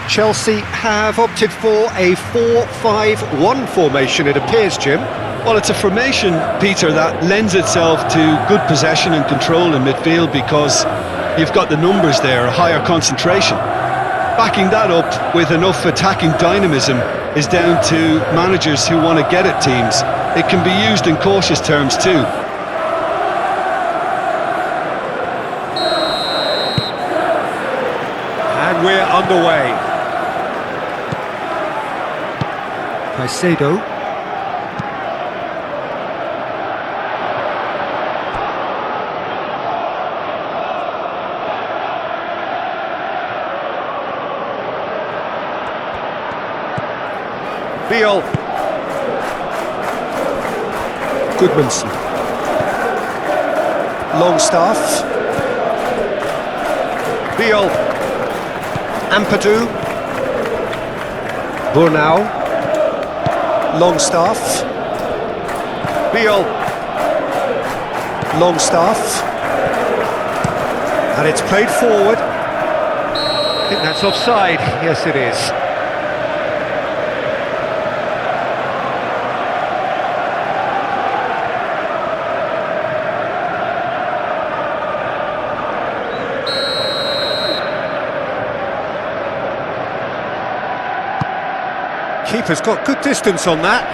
Chelsea have opted for a 4-5-1 formation, it appears, Jim. Well, it's a formation, Peter, that lends itself to good possession and control in midfield because you've got the numbers there, a higher concentration. Backing that up with enough attacking dynamism is down to managers who want to get at teams. It can be used in cautious terms too. And we're underway. Caicedo. Beal. Goodmanson. Longstaff. Beal. Ampadu. Burnau. Longstaff. Beal. Longstaff. And it's played forward. I think that's offside. Yes, it is. Keeper's got good distance on that.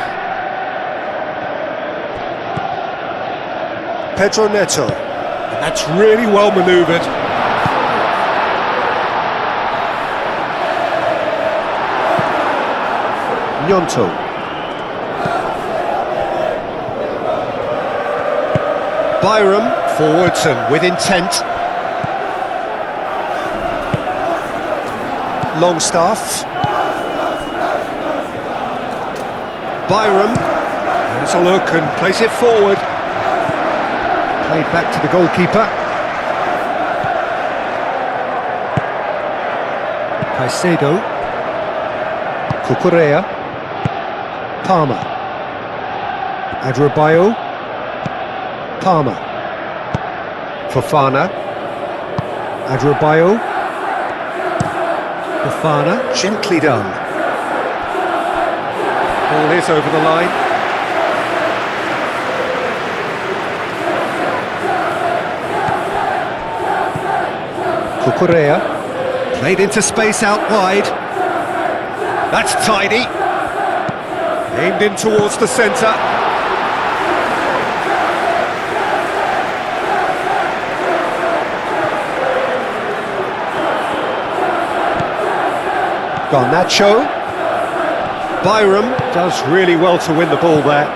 Pedro Neto. And that's really well manoeuvred. Gnonto. Byram forwards and with intent. Longstaff. Byram has a look and plays it forward. Played back to the goalkeeper. Caicedo. Cucurella. Palmer. Adrabayo. Palmer. Fofana. Adrabayo. Fofana. Gently done. Ball is over the line. Cucurella. Played into space out wide. That's tidy. Aimed in towards the centre. Garnacho. Byram does really well to win the ball there.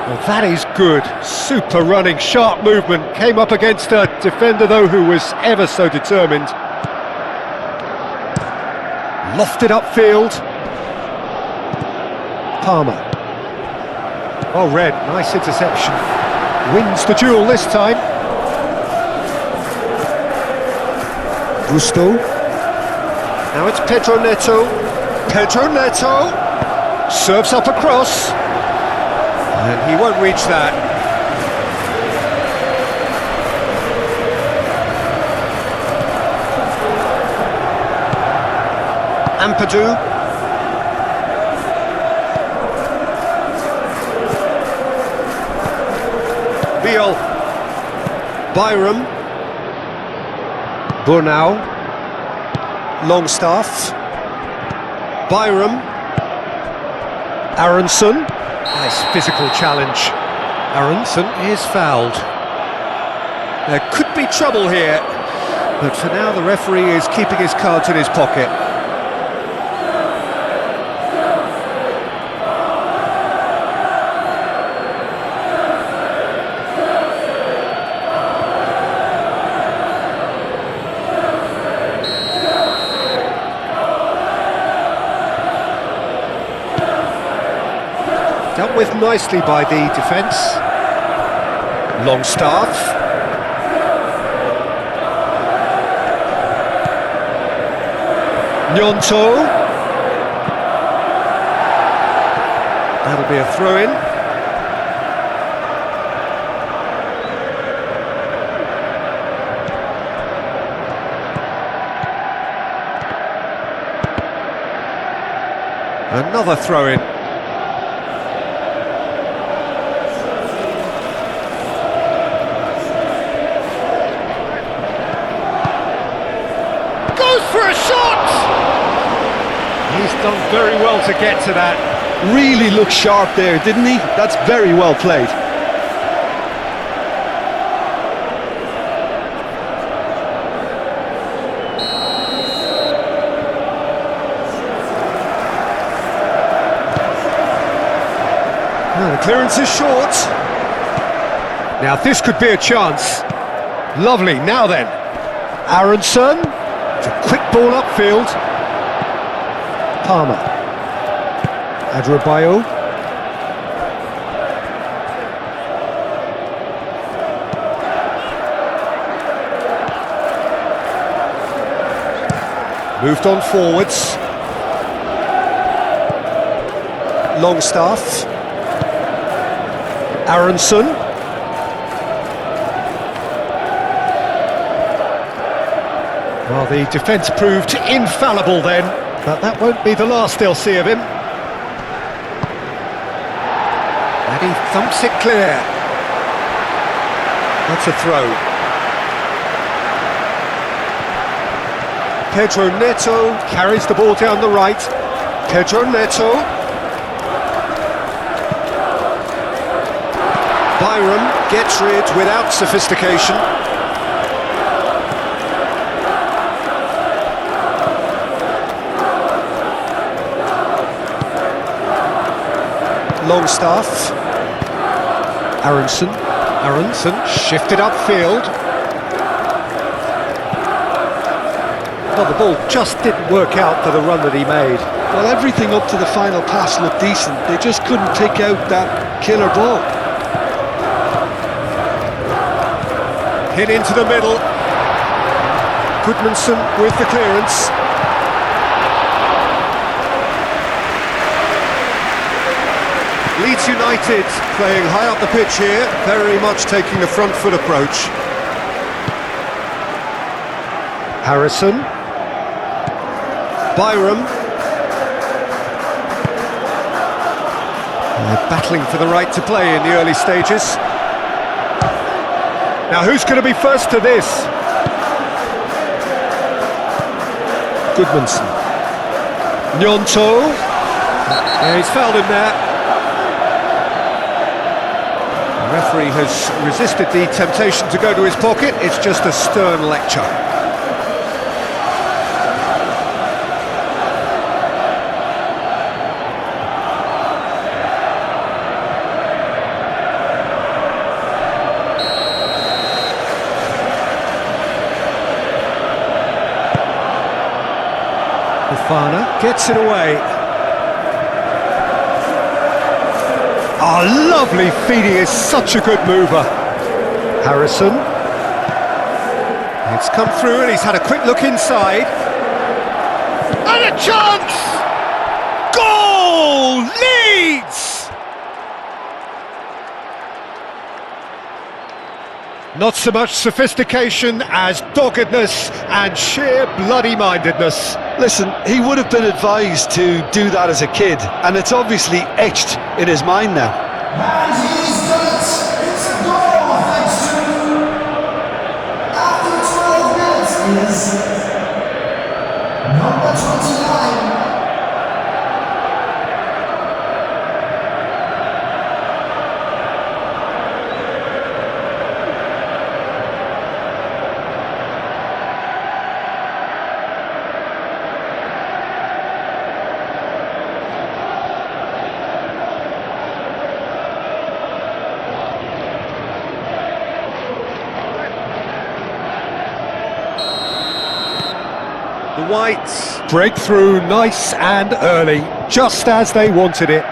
Well, that is good. Super running, sharp movement. Came up against a defender, though, who was ever so determined. Lofted upfield. Palmer. Oh, Red, nice interception. Wins the duel this time. Gusto. Now it's Pedro Neto. Pedro Neto serves up a cross, and he won't reach that. Ampadu. Beal. Byram. Burnau. Longstaff. Byram. Aronson. Nice physical challenge. Aronson is fouled. There could be trouble here, but for now the referee is keeping his cards in his pocket. Dealt with nicely by the defence. Longstaff. Gnonto. That'll be a throw-in. Another throw-in. Goes for a shot! He's done very well to get to that. Really looked sharp there, didn't he? That's very well played. Oh, the clearance is short. Now this could be a chance. Lovely, now then. Aronson. It's a quick ball upfield. Palmer. Adrabayo. Moved on forwards. Longstaff. Aronson. Well, the defence proved infallible then, but that won't be the last they'll see of him. And he thumps it clear. That's a throw. Pedro Neto carries the ball down the right. Pedro Neto. Byram gets rid without sophistication. Longstaff. Aronson shifted upfield. Well, the ball just didn't work out for the run that he made. Well, everything up to the final pass looked decent. They just couldn't take out that killer ball. Hit into the middle. Goodmanson with the clearance. Leeds United playing high up the pitch here, very much taking the front foot approach. Harrison. Byram. Battling for the right to play in the early stages. Now who's going to be first to this? Goodmanson. Gnonto. Yeah, he's fouled him there. The referee has resisted the temptation to go to his pocket. It's just a stern lecture. Fofana gets it away. Oh, lovely feed, he is such a good mover. Harrison. It's come through and he's had a quick look inside. And a chance! Goal! Leeds! Not so much sophistication as doggedness and sheer bloody-mindedness. Listen, he would have been advised to do that as a kid, and it's obviously etched in his mind now. And he's done it! It's a goal thanks to, after 12 minutes, is number 29. The Whites break through nice and early, just as they wanted it.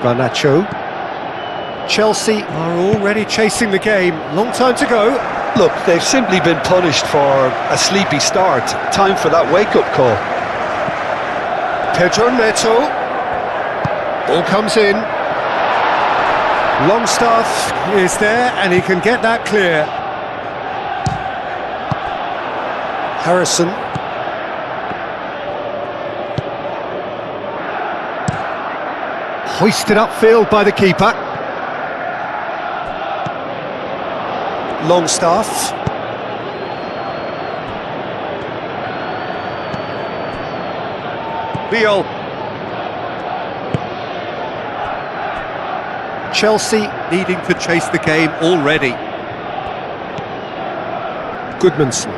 Garnacho. Chelsea are already chasing the game. Long time to go. Look, they've simply been punished for a sleepy start. Time for that wake-up call. Pedro Neto. Ball comes in. Longstaff is there and he can get that clear. Harrison. Hoisted upfield by the keeper. Longstaff. Beal. Chelsea needing to chase the game already. Goodmanson.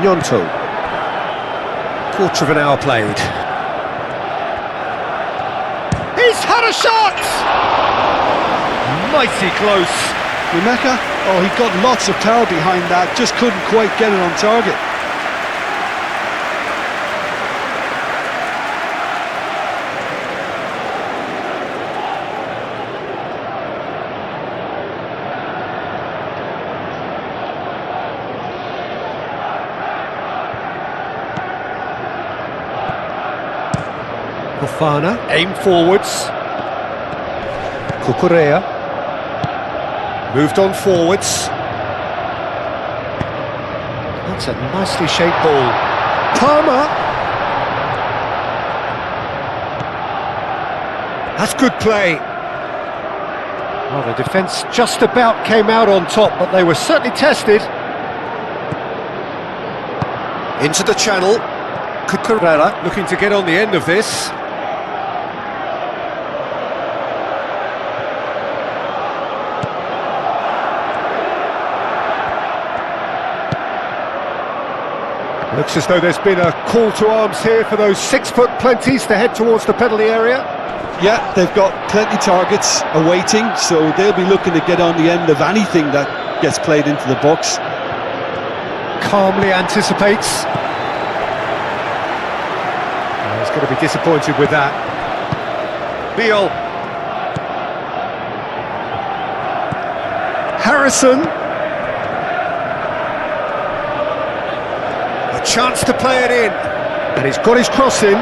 Gnonto. Quarter of an hour played. He's had a shot! Mighty close. Rebecca, oh, he got lots of power behind that, just couldn't quite get it on target. Fofana, aim forwards. Cucurella. Moved on forwards. That's a nicely shaped ball. Palmer. That's good play. Well, the defence just about came out on top, but they were certainly tested. Into the channel. Cucurella looking to get on the end of this. Looks as though there's been a call to arms here for those 6-foot plenties to head towards the penalty area. Yeah, they've got plenty targets awaiting, so they'll be looking to get on the end of anything that gets played into the box. Calmly anticipates. He's going to be disappointed with that. Beal. Harrison. A chance to play it in. And he's got his cross in.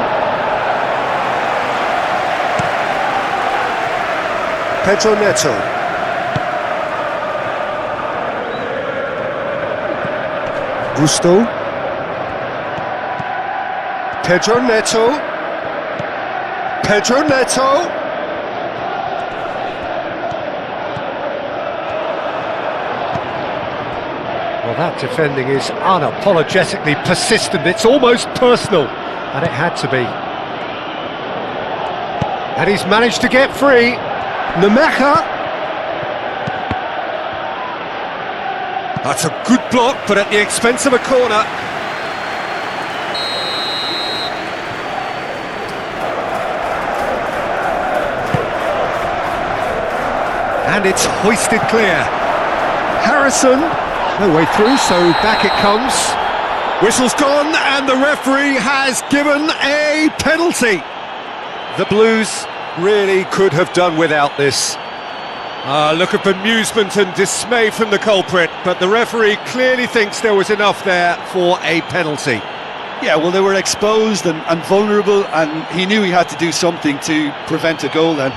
Pedro Neto. Gusto. Pedro Neto. Pedro Neto. Well, that defending is unapologetically persistent. It's almost personal, and it had to be. And he's managed to get free. Nemecha. That's a good block, but at the expense of a corner. And it's hoisted clear. Harrison. No way through, so back it comes. Whistle's gone, and the referee has given a penalty. The Blues really could have done without this. A look of bemusement and dismay from the culprit, but the referee clearly thinks there was enough there for a penalty. Yeah, well, they were exposed and vulnerable, and he knew he had to do something to prevent a goal then.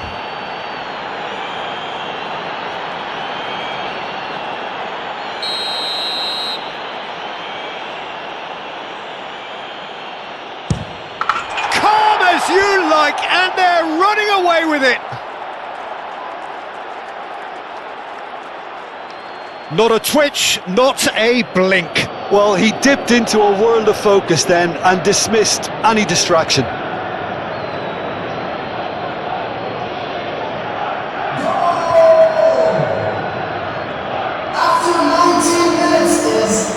As you like, and they're running away with it. Not a twitch, not a blink. Well, he dipped into a world of focus then and dismissed any distraction. After 19 minutes is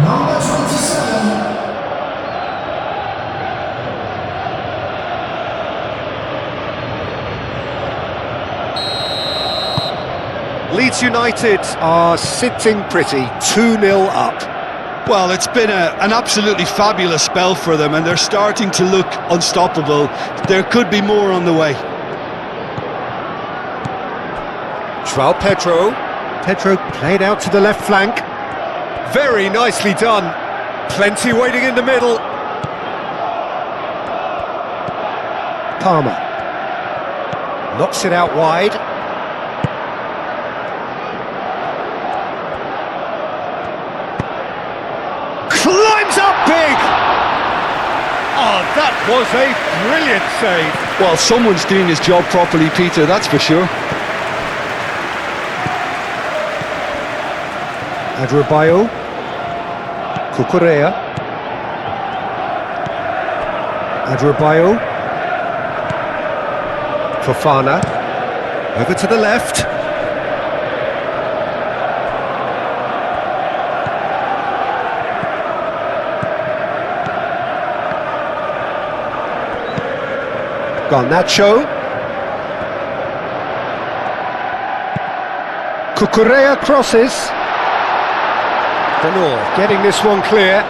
number 27. Leeds United are sitting pretty, 2-0 up. Well, it's been an absolutely fabulous spell for them, and they're starting to look unstoppable. There could be more on the way. João Pedro. Pedro played out to the left flank. Very nicely done. Plenty waiting in the middle. Palmer. Knocks it out wide. That was a brilliant save. Well, someone's doing his job properly, Peter, that's for sure. Adrabayo, Cucurella, Adrabayo, Fofana, over to the left. Garnacho, Cucurella crosses. Benoit getting this one clear.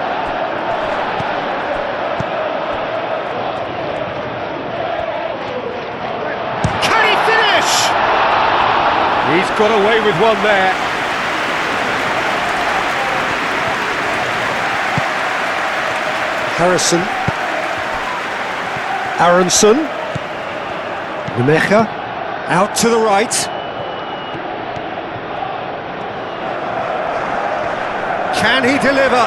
Can he finish? He's got away with one there. Harrison, Aronson, Nemecha, out to the right. Can he deliver?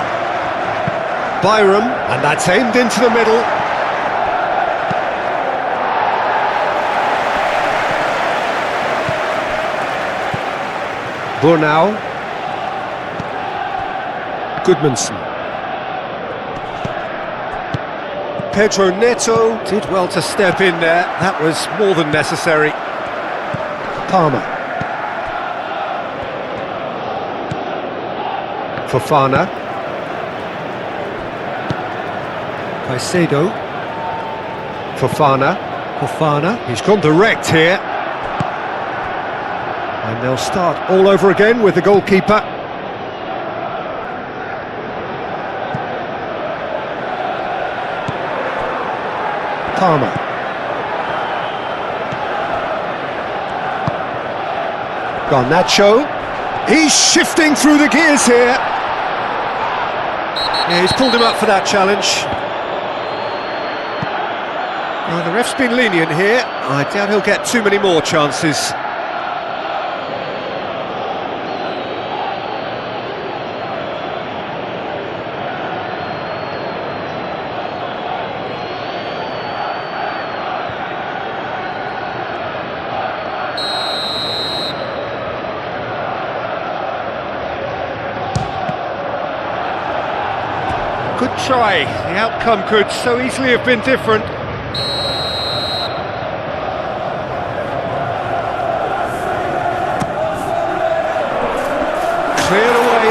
Byram, and that's aimed into the middle. Burnau, Goodmanson. Pedro Neto did well to step in there. That was more than necessary. Palmer. Fofana, Caicedo, Fofana, he's gone direct here. And they'll start all over again with the goalkeeper. Palmer. Garnacho, he's shifting through the gears here. Yeah, he's pulled him up for that challenge. Well, the ref's been lenient here. I doubt he'll get too many more chances. Good try. The outcome could so easily have been different. Cleared away.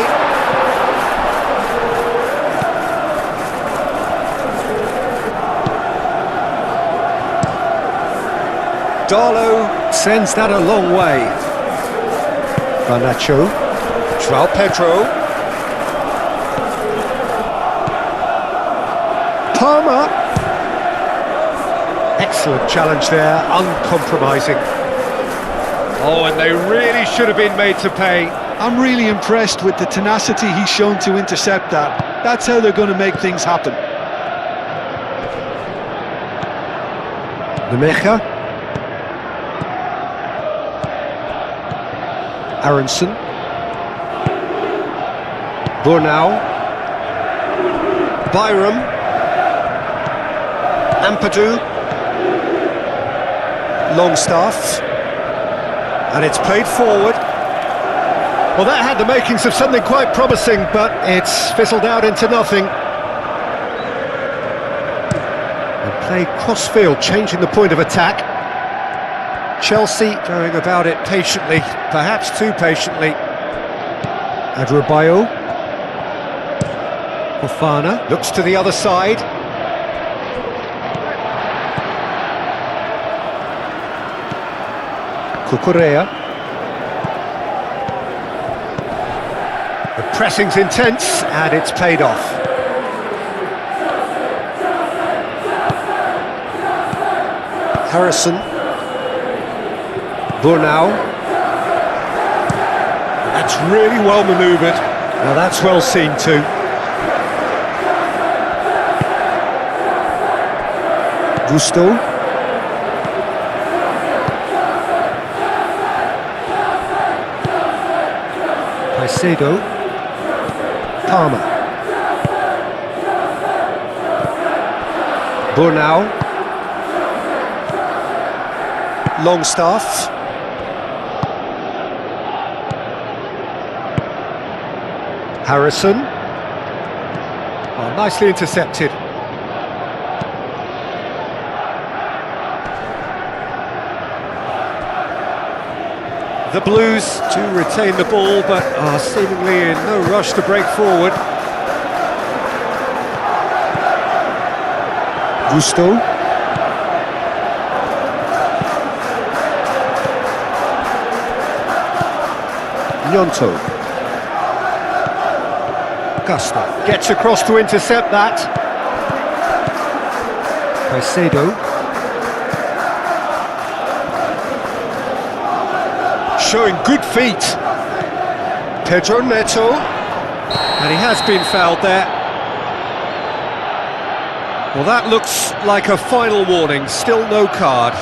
Darlow sends that a long way. Garnacho, João Pedro. Palmer. Excellent challenge there, uncompromising. Oh, and they really should have been made to pay. I'm really impressed with the tenacity he's shown to intercept that. That's how they're going to make things happen. Nemecha. Aronson. Burnau. Byram. Ampadu, Longstaff, and it's played forward. Well, that had the makings of something quite promising, but it's fizzled out into nothing. And play cross-field, changing the point of attack. Chelsea going about it patiently, perhaps too patiently. Adrabayo, Fofana, looks to the other side. Cucurella. The pressing's intense and it's paid off. Harrison. Burnau. That's really well manoeuvred. Now that's well seen too. Gusto. Caicedo, Palmer, Burnau. Longstaff. Harrison. Oh, nicely intercepted. The Blues do retain the ball, but are seemingly in no rush to break forward. Gusto. Gnonto. Costa gets across to intercept that. Caicedo. Showing good feet. Pedro Neto. And he has been fouled there. Well, that looks like a final warning. Still no card.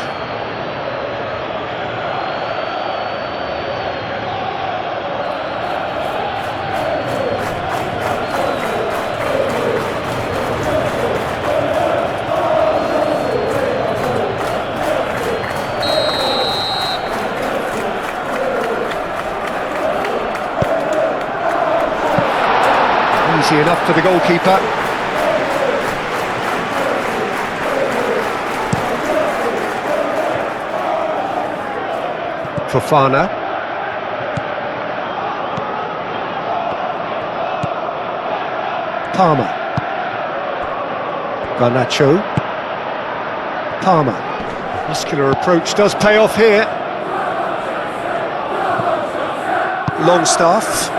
Easy enough for the goalkeeper. Fofana. Palmer. Garnacho. Palmer. Muscular approach does pay off here. Longstaff.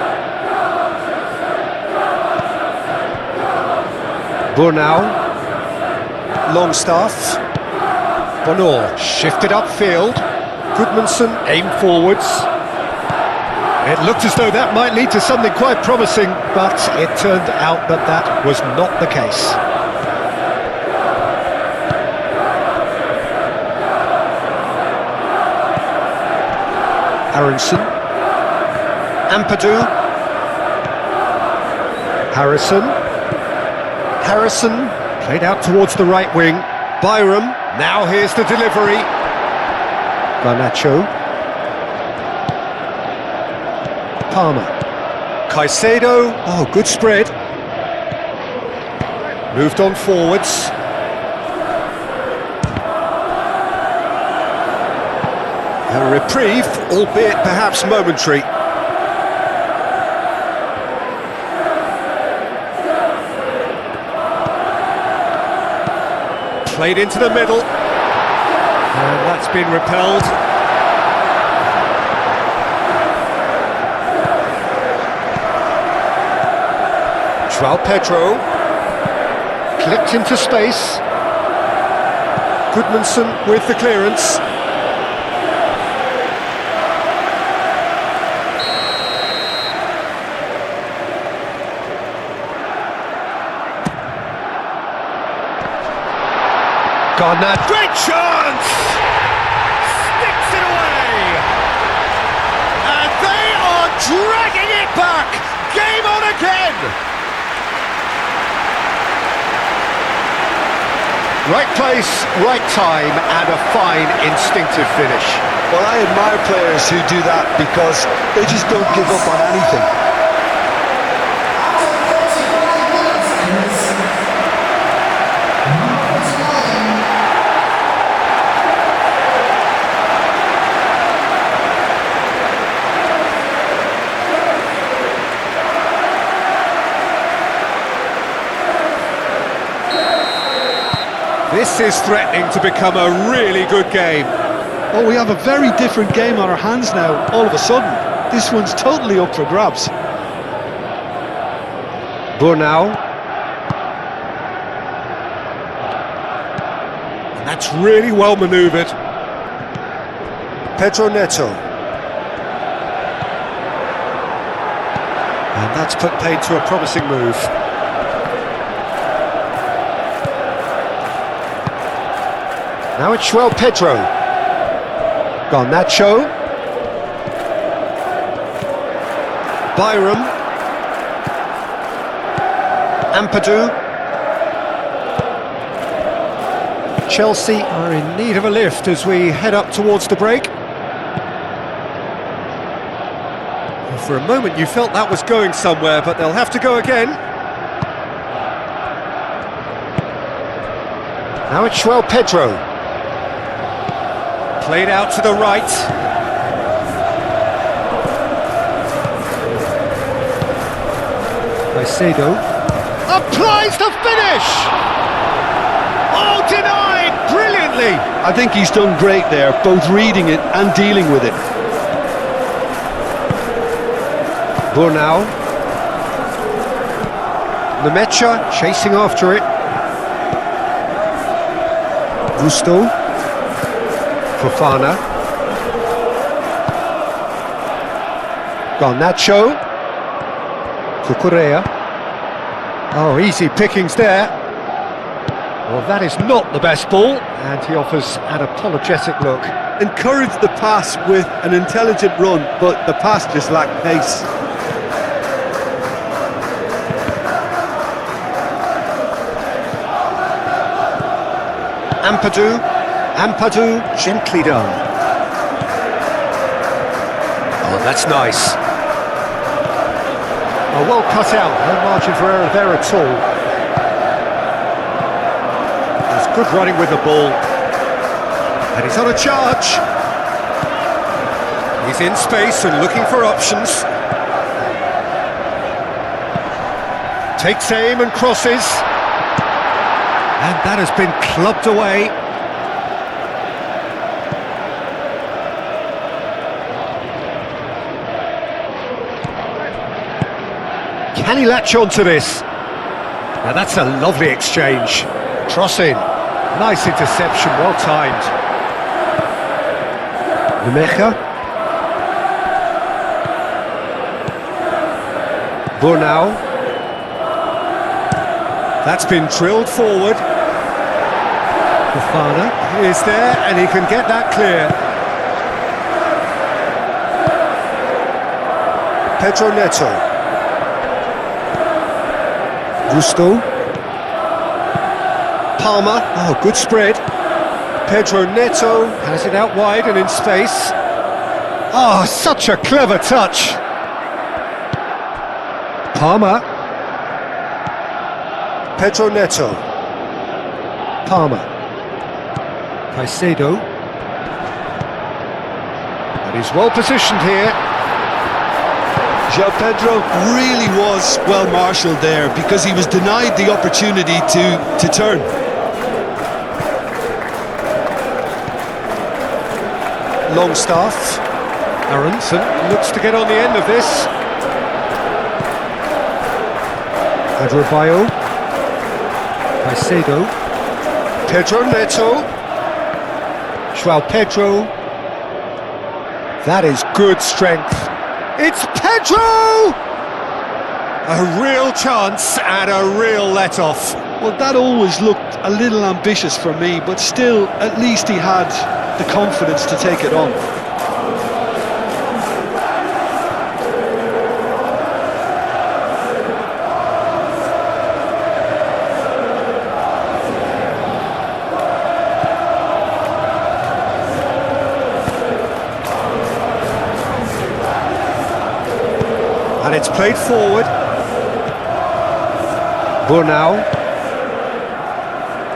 Burnau. Longstaff. Bonor shifted upfield. Goodmanson aimed forwards. It looked as though that might lead to something quite promising, but it turned out that that was not the case. Aronson. Ampadu. Harrison. Harrison played out towards the right wing. Byram. Now here's the delivery. Garnacho. Palmer. Caicedo. Oh, good spread. Moved on forwards. A reprieve, albeit perhaps momentary. Played into the middle. And that's been repelled. João Pedro. Clipped into space. Goodmanson with the clearance. Garnett, great chance! Sticks it away! And they are dragging it back! Game on again! Right place, right time, and a fine instinctive finish. Well, I admire players who do that because they just don't give up on anything. This is threatening to become a really good game. Oh, we have a very different game on our hands now, all of a sudden. This one's totally up for grabs. Burnau. And that's really well manoeuvred. Pedro Neto. And that's put paid to a promising move. Now it's João Pedro. Garnacho. Byram. Ampadu. Chelsea are in need of a lift as we head up towards the break. For a moment you felt that was going somewhere, but they'll have to go again. Now it's João Pedro. Played out to the right. Caicedo. Applies the finish! Oh, denied! Brilliantly! I think he's done great there, both reading it and dealing with it. Burnau. Nemecha chasing after it. Gusto. Fofana. Garnacho. Cucurella. Oh, easy pickings there. Well, that is not the best ball, and he offers an apologetic look. Encouraged the pass with an intelligent run, but the pass just lacked pace. Ampadu, gently done. Oh, that's nice. Oh, well cut out, no margin for error there at all. There's good running with the ball. And he's on a charge. He's in space and looking for options. Takes aim and crosses. And that has been clubbed away. Can he latch on to this? Now that's a lovely exchange. Cross in. Nice interception, well timed. Nemecha. Burnau. That's been drilled forward. Fofana is there, and he can get that clear. Pedro Neto. Gusto. Palmer. Oh, good spread. Pedro Neto has it out wide and in space. Oh, such a clever touch. Palmer. Pedro Neto. Palmer. Caicedo. And he's well positioned here. João Pedro really was well marshalled there because he was denied the opportunity to turn. Longstaff. Aronson looks to get on the end of this. Adrabayo. Caicedo. Pedro Neto. João Pedro. That is good strength. It's Pedro! A real chance and a real let-off. Well, that always looked a little ambitious for me, but still, at least he had the confidence to take it on. And it's played forward. Burnau.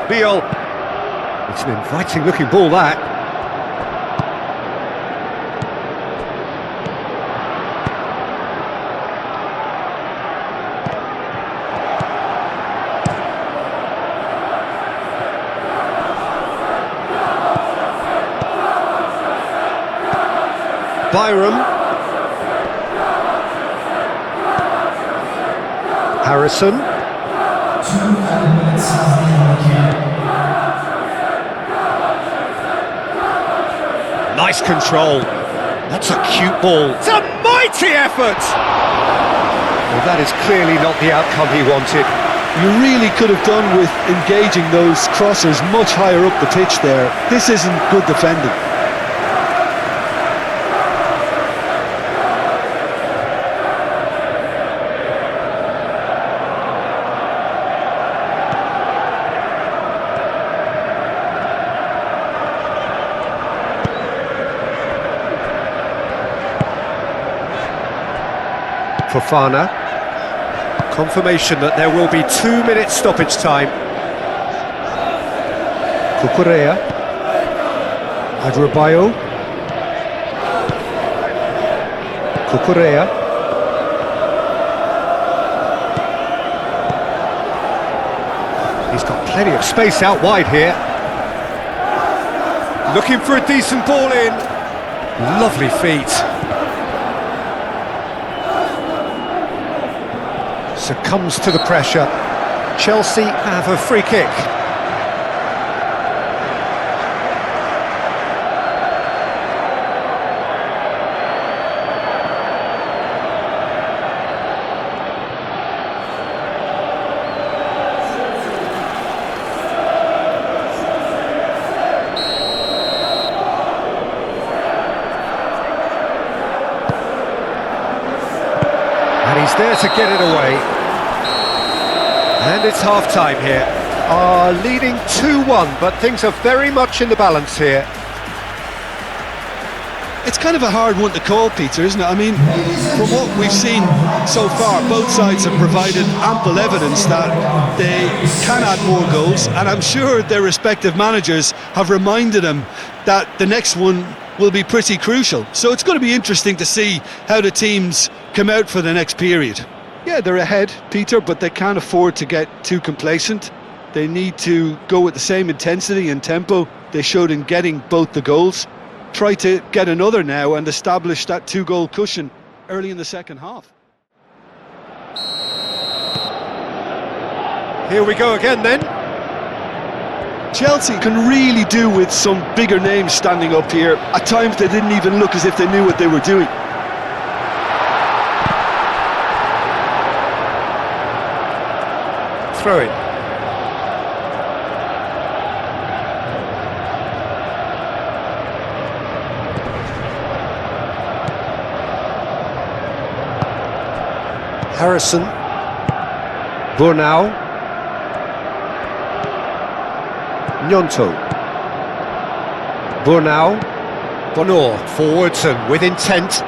Biel. It's an inviting looking ball, that. Byram. Harrison. 2 minutes of the game. Nice control. That's a cute ball. It's a mighty effort! Well, that is clearly not the outcome he wanted. You really could have done with engaging those crossers much higher up the pitch there. This isn't good defending. Fofana. Confirmation that there will be 2 minutes stoppage time. Cucurella. Adrabayo. Cucurella. He's got plenty of space out wide here. Looking for a decent ball in. Lovely feet. Succumbs to the pressure. Chelsea have a free kick. And he's there to get it away. And it's half-time here. Leading 2-1, but things are very much in the balance here. It's kind of a hard one to call, Peter, isn't it? I mean, from what we've seen so far, both sides have provided ample evidence that they can add more goals, and I'm sure their respective managers have reminded them that the next one will be pretty crucial. So it's going to be interesting to see how the teams come out for the next period. Yeah, they're ahead, Peter, but they can't afford to get too complacent. They need to go with the same intensity and tempo they showed in getting both the goals. Try to get another now and establish that 2-goal cushion early in the second half. Here we go again then. Chelsea can really do with some bigger names standing up here. At times they didn't even look as if they knew what they were doing. Throw it. Harrison. Burnau. Gnonto. Burnau. Bonor forwards and with intent.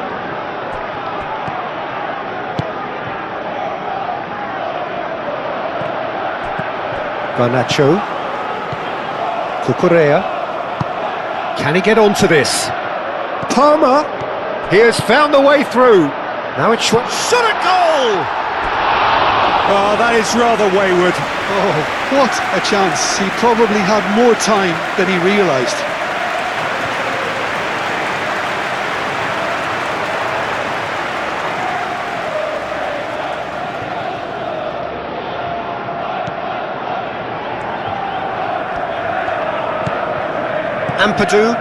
Garnacho. Cucurella. Can he get onto this? Palmer. He has found the way through. Now it's shot at goal! Oh, that is rather wayward. Oh, what a chance. He probably had more time than he realised. Ampadu.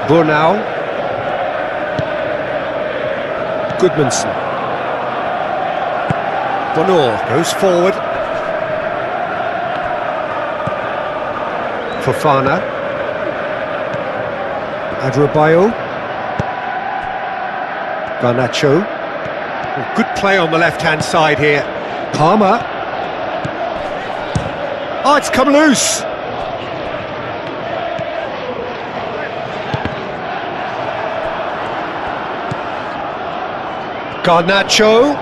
Burnau. Goodmanson. Bonor goes forward. Fofana. Adrabayo. Garnacho. Oh, good play on the left-hand side here. Palmer. Oh, it's come loose. Garnacho.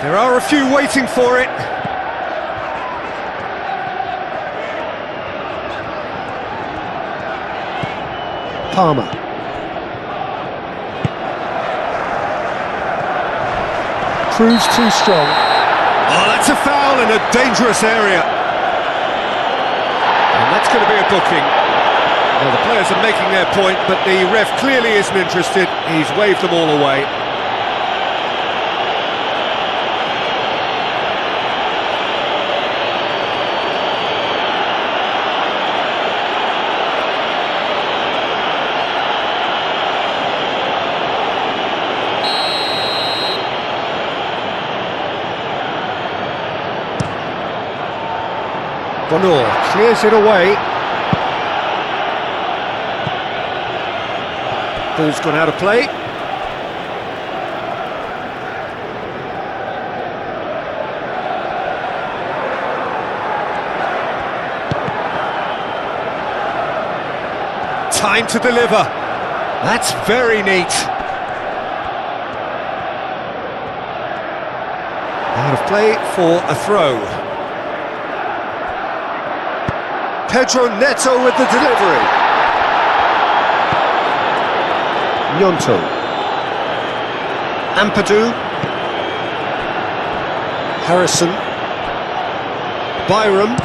There are a few waiting for it. Palmer. Proves too strong. Oh, that's a foul in a dangerous area. And that's going to be a booking. Well, the players are making their point, but the ref clearly isn't interested. He's waved them all away. Bonor clears it away. Ball's gone out of play. Time to deliver. That's very neat. Out of play for a throw. Pedro Neto with the delivery. Gnonto. Ampadu. Harrison. Byram.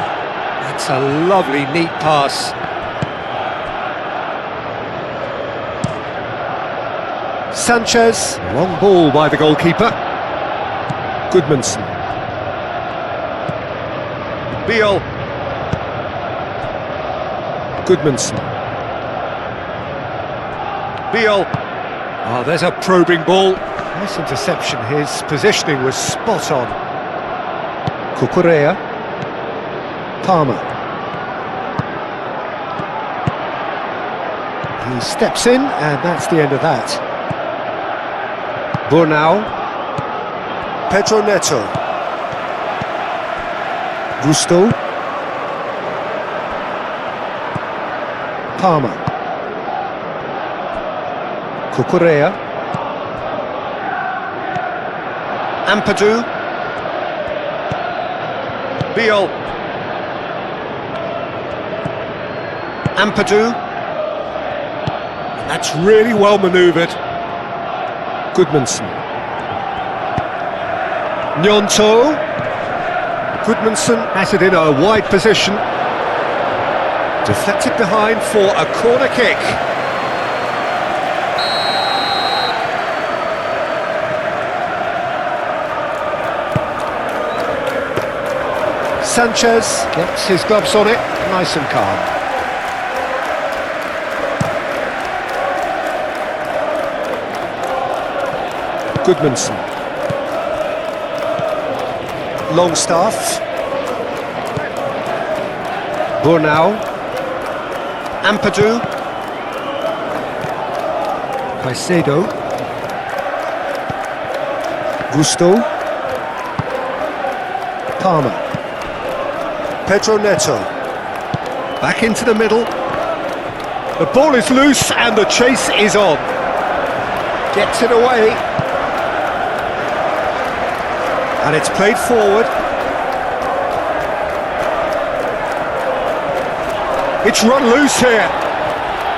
That's a lovely, neat pass. Sanchez. Long ball by the goalkeeper. Goodmanson. Beal. Goodmanson. Beal. Oh, there's a probing ball. Nice interception. His positioning was spot on. Cucurella. Palmer. He steps in, and that's the end of that. Burnau. Pedro Neto. Gusto. Palmer. Cucurella. Ampadu. Beal. Ampadu. That's really well manoeuvred. Goodmanson. Gnonto. Goodmanson has it in a wide position. Deflected behind for a corner kick. Sanchez gets his gloves on it, nice and calm. Goodmanson. Longstaff. Burnau. Ampadu. Caicedo. Gusto. Palmer. Pedro Neto. Back into the middle. The ball is loose and the chase is on. Gets it away. And it's played forward. It's run loose here.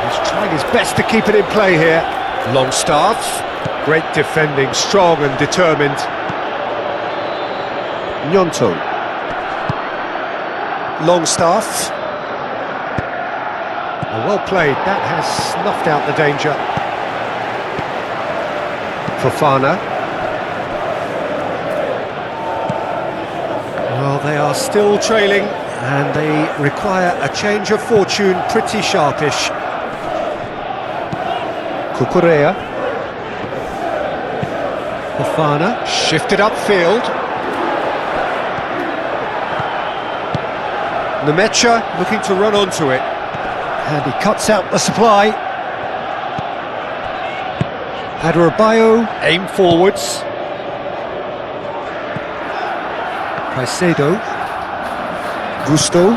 He's trying his best to keep it in play here. Longstaff. Great defending, strong and determined. Gnonto. Longstaff. Well played, that has snuffed out the danger. Fofana. Well, they are still trailing and they require a change of fortune, pretty sharpish. Cucurella. Fofana, shifted upfield. Nemecha looking to run onto it, and he cuts out the supply. Adebayo, aim forwards. Caicedo. Gusto.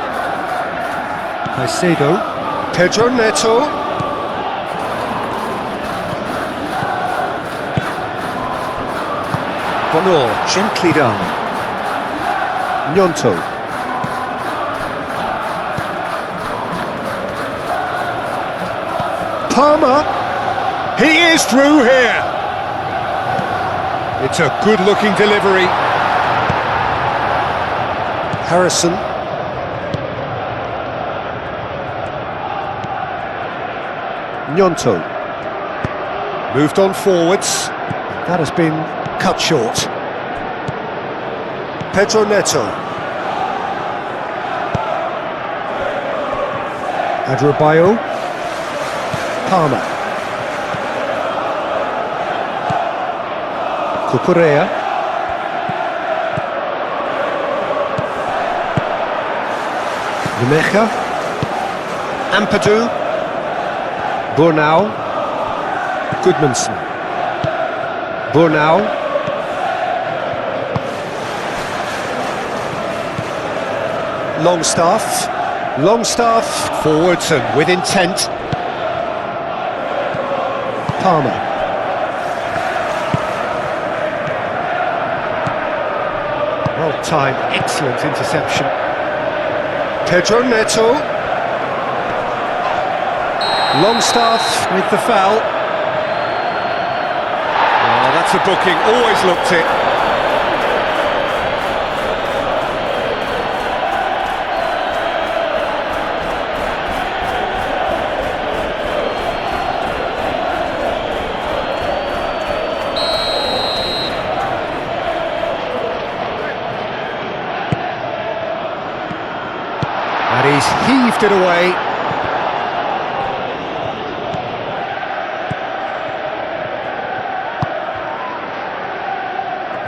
Caicedo. Pedro Neto. Bonor, gently done. Gnonto. Palmer, he is through here. It's a good-looking delivery. Harrison. Gnonto. Moved on forwards. That has been cut short. Pedro Neto. Adebayo. Palmer. Cucurella. Nemecha. Ampadu. Burnau. Goodmanson. Burnau. Longstaff. Longstaff forwards and with intent. Palmer. Well-timed, excellent interception. Pedro Neto. Longstaff with the foul. Oh, that's a booking, always looked it. And he's heaved it away.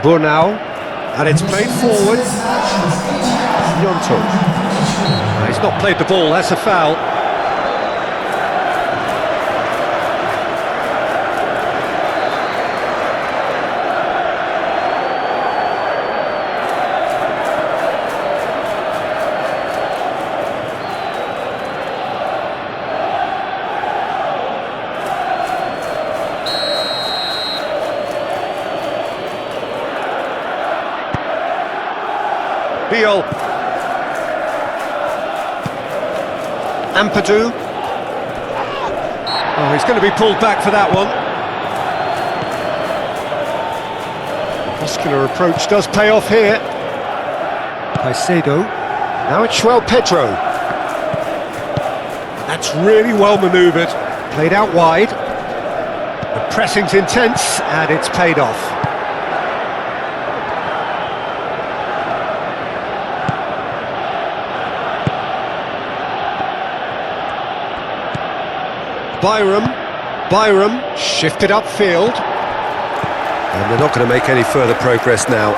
Burnau, and it's played forward. Gnonto. He's not played the ball, that's a foul. Beal. Ampadu. Oh, he's going to be pulled back for that one. Muscular approach does pay off here. Caicedo. Now it's João Pedro. That's really well manoeuvred. Played out wide. The pressing's intense and it's paid off. Byram shifted upfield, and they're not going to make any further progress now.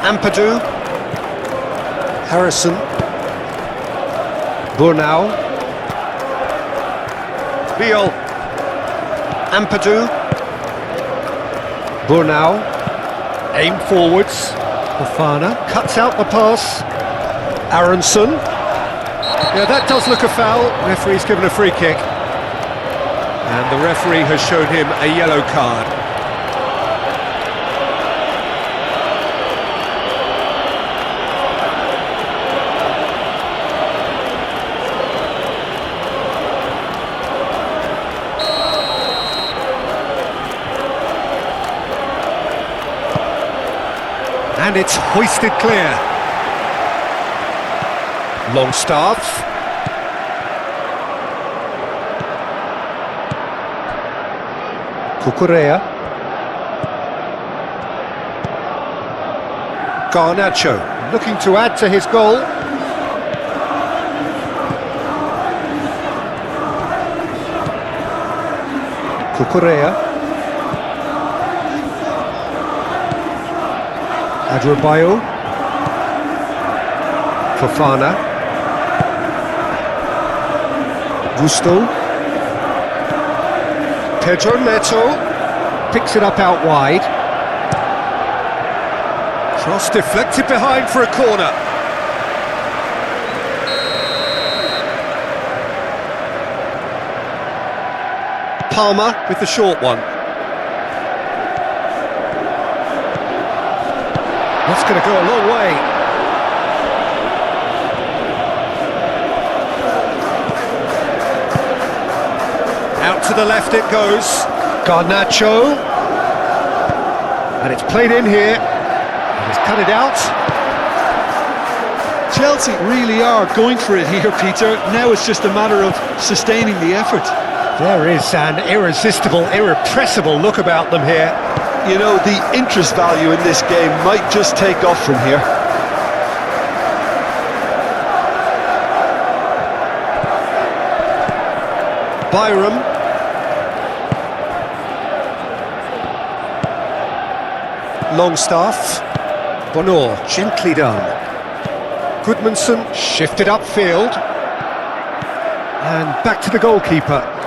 Ampadu, Harrison, Burnau, Beal, Ampadu, Burnau, aim forwards. Fofana cuts out the pass. Aronson. Yeah, that does look a foul. Referee's given a free kick. And the referee has shown him a yellow card. And it's hoisted clear. Longstaff. Cucurella. Garnacho looking to add to his goal. Cucurella. Adrabayo, Fofana, Gusto, Pedro Neto, picks it up out wide. Cross deflected behind for a corner. Palmer with the short one. That's going to go a long way. Out to the left it goes. Garnacho. And it's played in here. And he's cut it out. Chelsea really are going for it here, Peter. Now it's just a matter of sustaining the effort. There is an irresistible, irrepressible look about them here. You know, the interest value in this game might just take off from here. Byram. Longstaff. Bonor, gently done. Goodmanson shifted upfield. And back to the goalkeeper.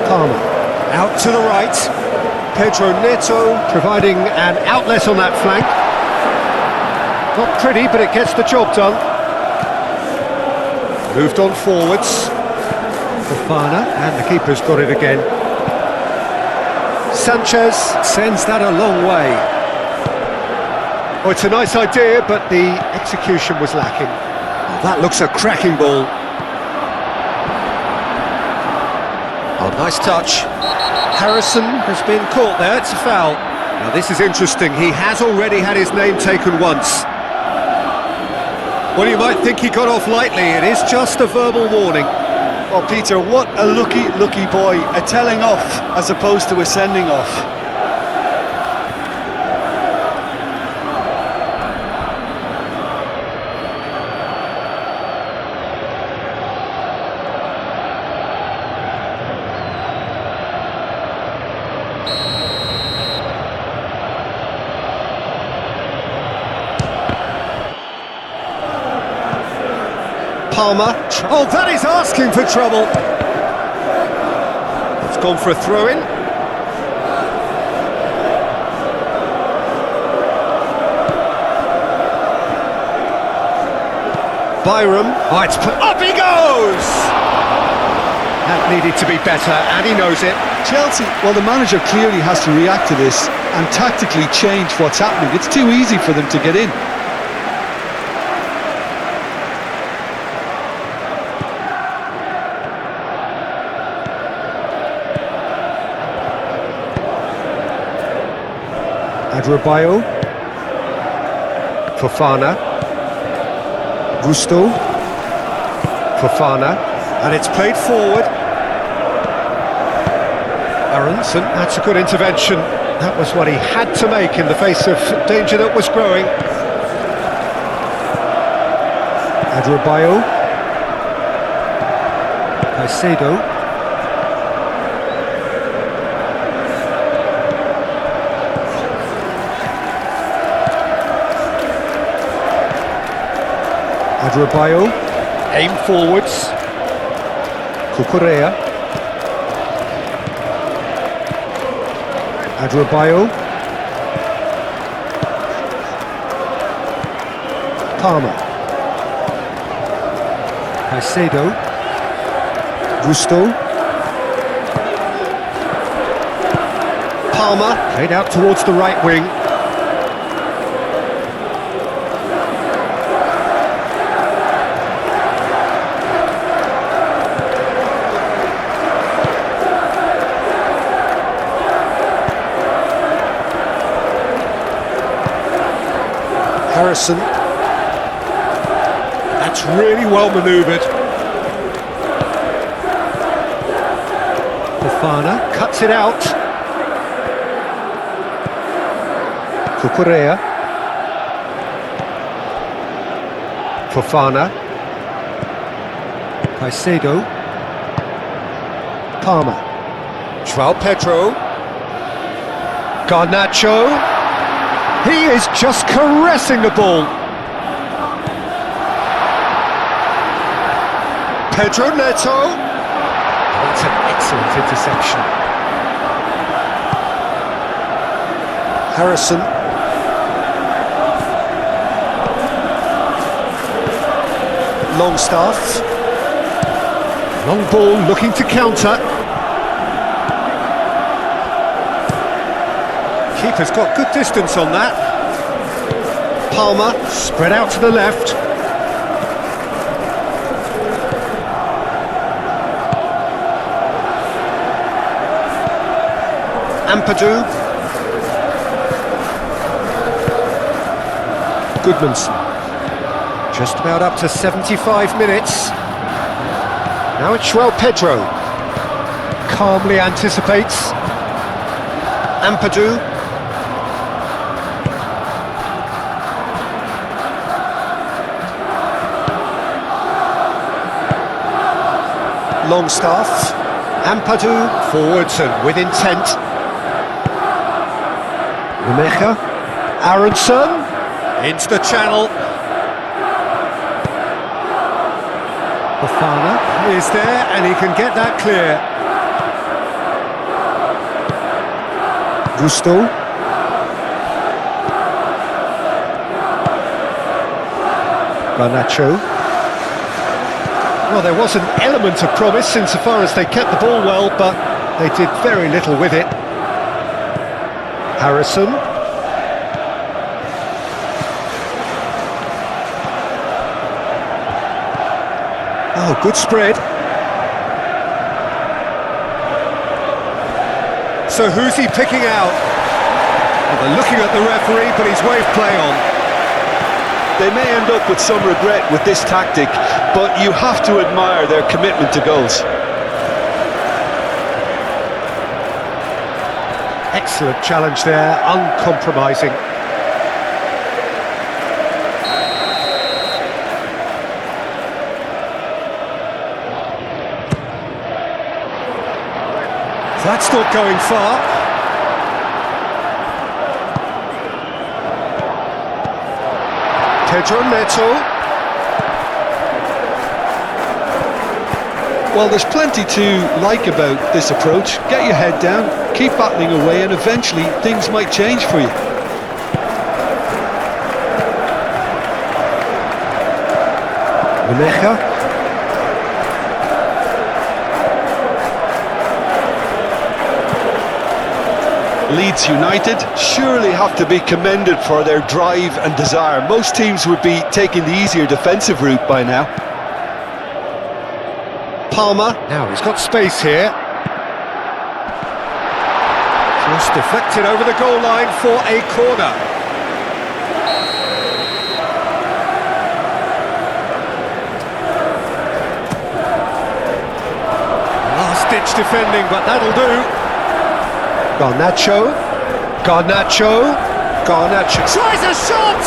Palmer, out to the right. Pedro Neto providing an outlet on that flank. Not pretty, but it gets the job done. Moved on forwards. Fofana, and the keeper's got it again. Sanchez sends that a long way. Oh, it's a nice idea, but the execution was lacking. Oh, that looks a cracking ball. Oh, nice touch. Harrison has been caught there, it's a foul. Now this is interesting, he has already had his name taken once. Well, you might think he got off lightly, it is just a verbal warning. Oh, Peter, what a lucky boy. A telling off as opposed to a sending off. Palmer. Oh, that is asking for trouble. It's gone for a throw-in. Byram. Oh, it's put up he goes! That needed to be better, and he knows it. Chelsea, well, the manager clearly has to react to this and tactically change what's happening. It's too easy for them to get in. Adrabayo, Fofana, Gusto, Fofana, and it's played forward. Aronson, that's a good intervention. That was what he had to make in the face of danger that was growing. Adrabayo, Caicedo. Adrabayo, aim forwards. Cucurella. Adrabayo. Palmer. Caicedo. Gusto. Palmer, played out towards the right wing. Harrison. That's really well manoeuvred. Fofana cuts it out. Cucurella. Fofana. Caicedo. Palmer. João Pedro. Garnacho. He is just caressing the ball. Pedro Neto. That's an excellent interception. Harrison. Longstaff. Long ball looking to counter. Keeper's got good distance on that. Palmer, spread out to the left. Ampadu. Goodmanson. Just about up to 75 minutes. Now it's João Pedro. Calmly anticipates. Ampadu. Longstaff, Ampadu, forwards and with intent. Remecha, Aronson, into the channel. Fofana is there and he can get that clear. Gusto. Garnacho. Well, there was an element of promise insofar as they kept the ball well, but they did very little with it. Harrison. Oh, good spread. So who's he picking out? Well, they're looking at the referee, but he's waved play on. They may end up with some regret with this tactic, but you have to admire their commitment to goals. Excellent challenge there, uncompromising. That's not going far. Pedro Neto. Well, there's plenty to like about this approach. Get your head down, keep battling away, and eventually things might change for you. Menecha. Leeds United surely have to be commended for their drive and desire. Most teams would be taking the easier defensive route by now. Palmer. Now he's got space here. Just deflected over the goal line for a corner. Last-ditch defending, but that'll do. Garnacho. Tries a shot!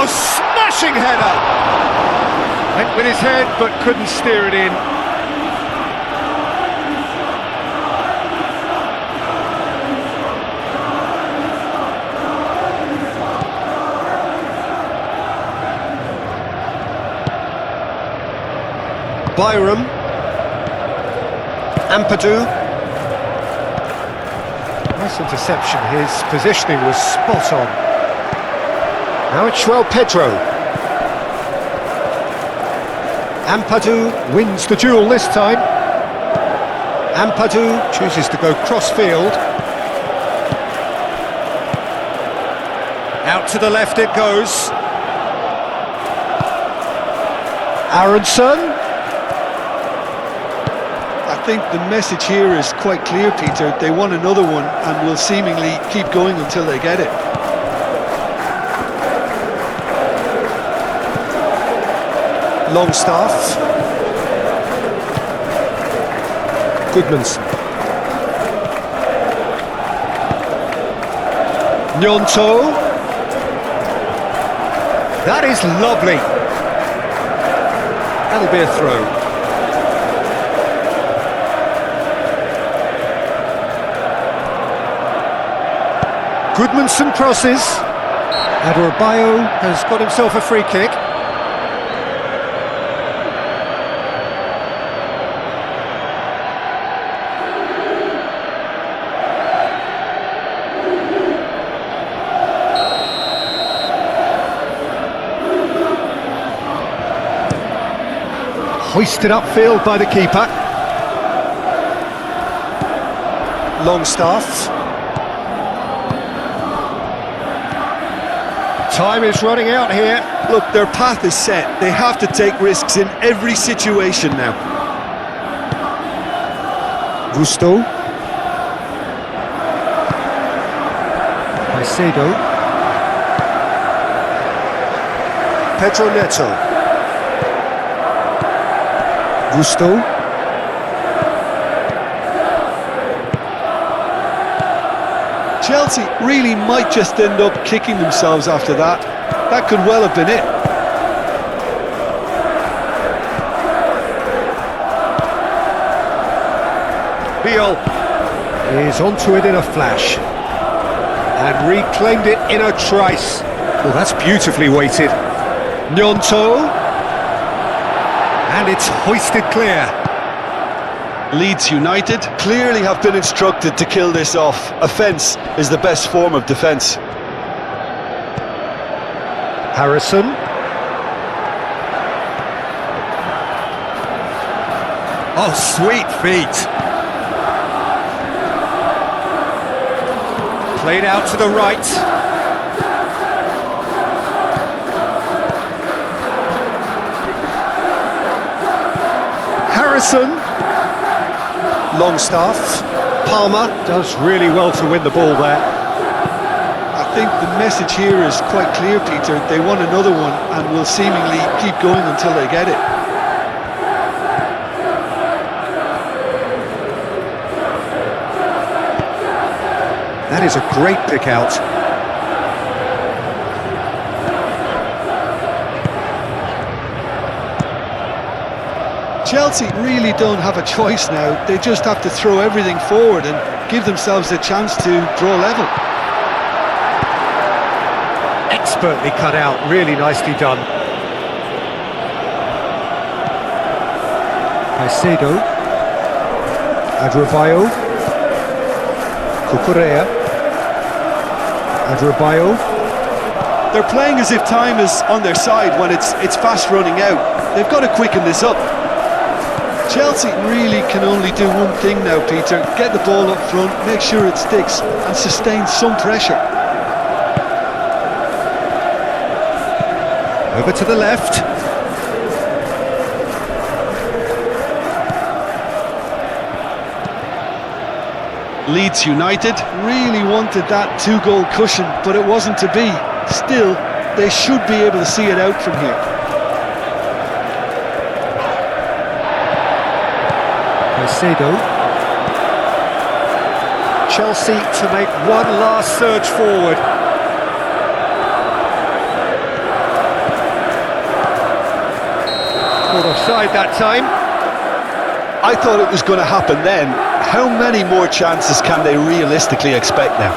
Smashing header! Went with his head but couldn't steer it in. Byram. Ampadu. Nice interception, his positioning was spot on. Now it's João Pedro. Ampadu wins the duel this time. Ampadu chooses to go cross-field. Out to the left it goes. Aronson. I think the message here is quite clear, Peter. They want another one and will seemingly keep going until they get it. Longstaff. Goodmanson. Gnonto. That is lovely. That'll be a throw. Goodmanson crosses. Adebayo has got himself a free kick. Hoisted upfield by the keeper. Longstaff. Time is running out here. Look, their path is set. They have to take risks in every situation now. Gusto. Caicedo. Pedro Neto. Gusto. Chelsea really might just end up kicking themselves after that. That could well have been it. Beal is onto it in a flash and reclaimed it in a trice. Well, that's beautifully weighted. Gnonto, and it's hoisted clear. Leeds United clearly have been instructed to kill this off. Offence is the best form of defence. Harrison. Oh, sweet feet. Played out to the right. Harrison. Longstaff. Palmer does really well to win the ball there. I think the message here is quite clear, Peter. They want another one and will seemingly keep going until they get it. That is a great pick out. Chelsea really don't have a choice now. They just have to throw everything forward and give themselves a chance to draw level. Expertly cut out, really nicely done. Caicedo. Adrabayo. Cucurella. Adrabayo. They're playing as if time is on their side when it's fast running out. They've got to quicken this up. Chelsea really can only do one thing now, Peter. Get the ball up front, make sure it sticks and sustain some pressure. Over to the left. Leeds United really wanted that two-goal cushion, but it wasn't to be. Still, they should be able to see it out from here. Caicedo. Chelsea to make one last surge forward. Caught offside that time. I thought it was going to happen then. How many more chances can they realistically expect now?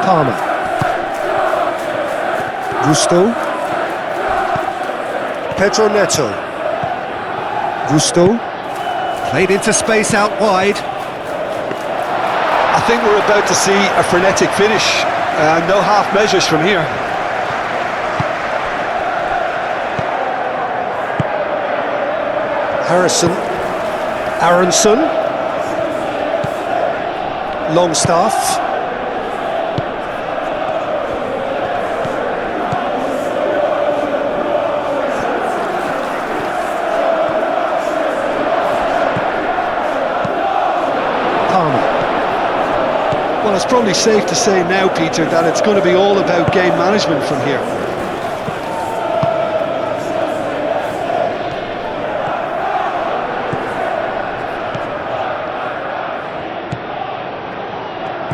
Palmer. Gusto. Pedro Neto. Gusto. Played into space out wide. I think we're about to see a frenetic finish. No half measures from here. Harrison. Aronson. Longstaff. Well, it's probably safe to say now, Peter, that it's going to be all about game management from here.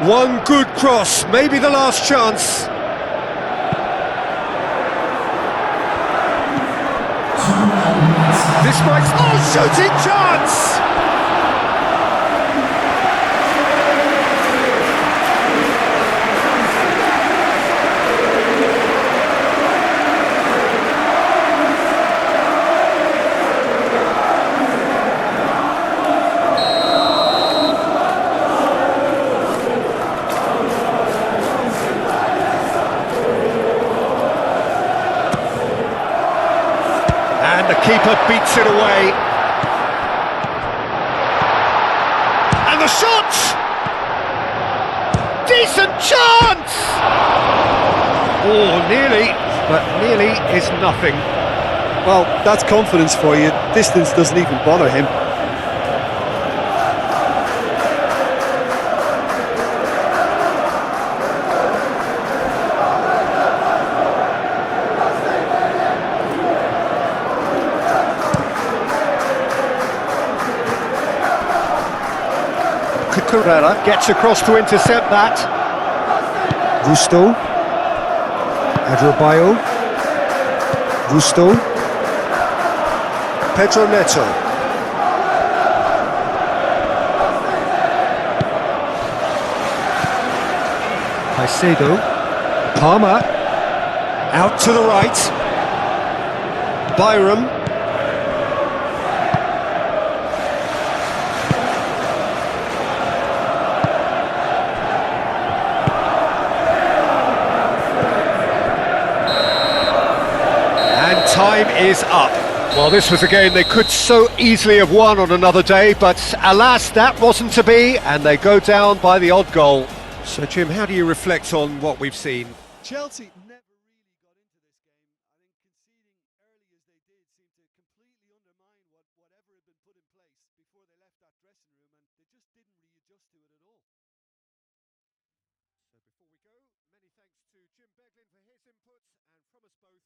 One good cross, maybe the last chance. This might... Oh, shooting chance! And the keeper beats it away. And the shot! Decent chance! Oh, nearly, but nearly is nothing. Well, that's confidence for you. Distance doesn't even bother him. Cucurella gets across to intercept that. Rusto. Adrabayo. Rusto. Pedro Neto. Caicedo. Palmer. Out to the right. Byram. And time is up. Well, this was a game they could so easily have won on another day, but alas, that wasn't to be, and they go down by the odd goal. So, Jim, how do you reflect on what we've seen? Chelsea never really got into this game. I think conceding early as they did seemed to completely undermine whatever had been put in place before they left that dressing room, and they just didn't readjust to it at all. So before we go, many thanks to Jim Beglin for his input, and from us both,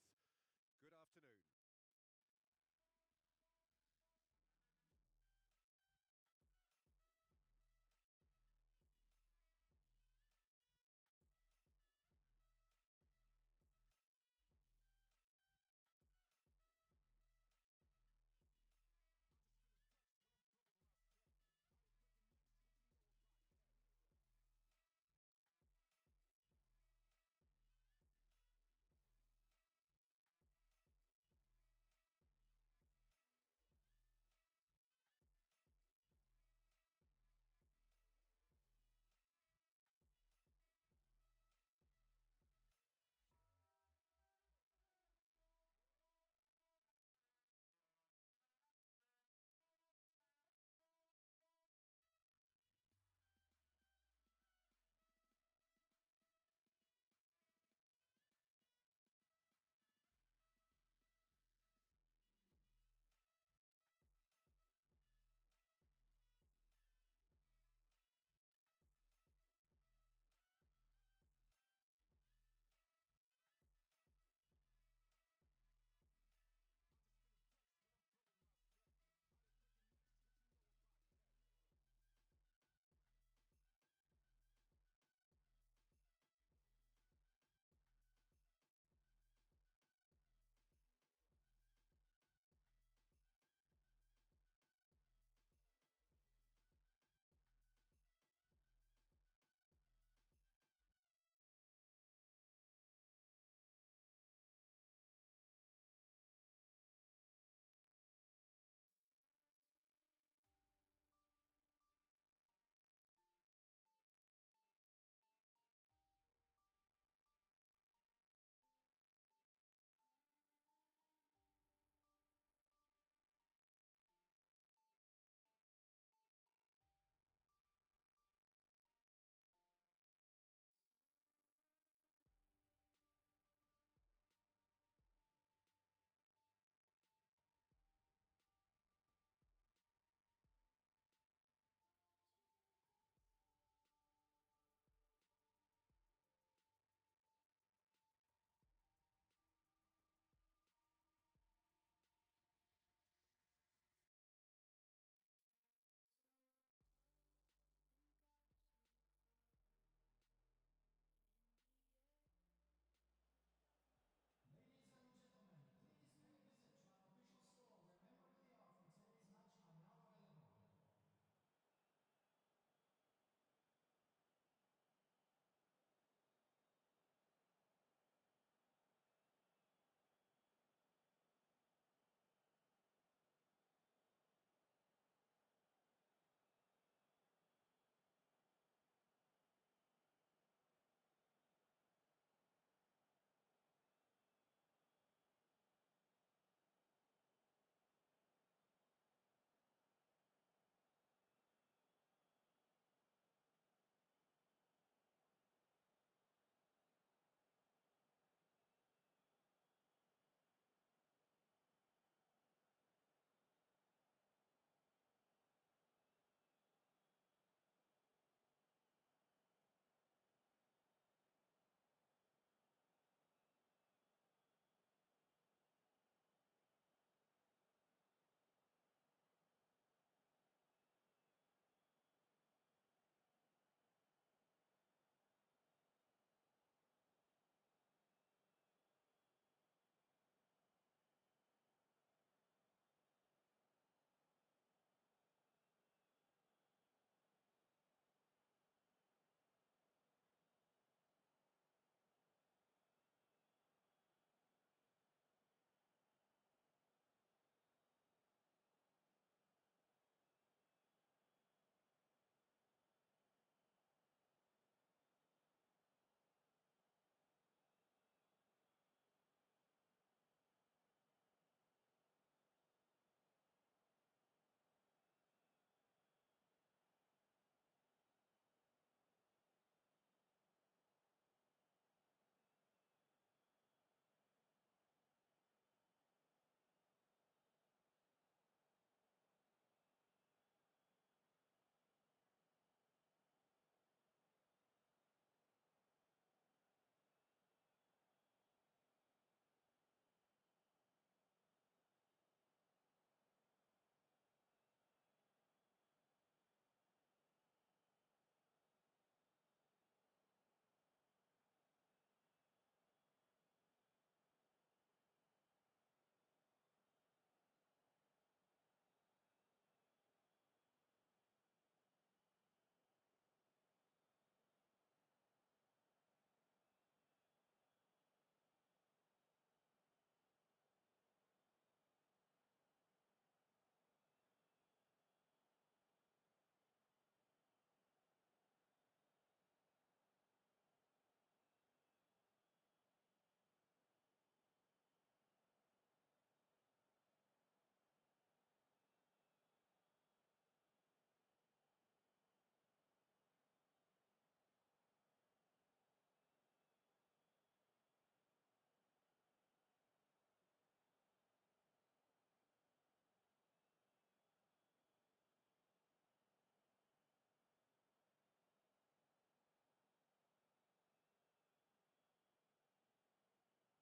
good afternoon.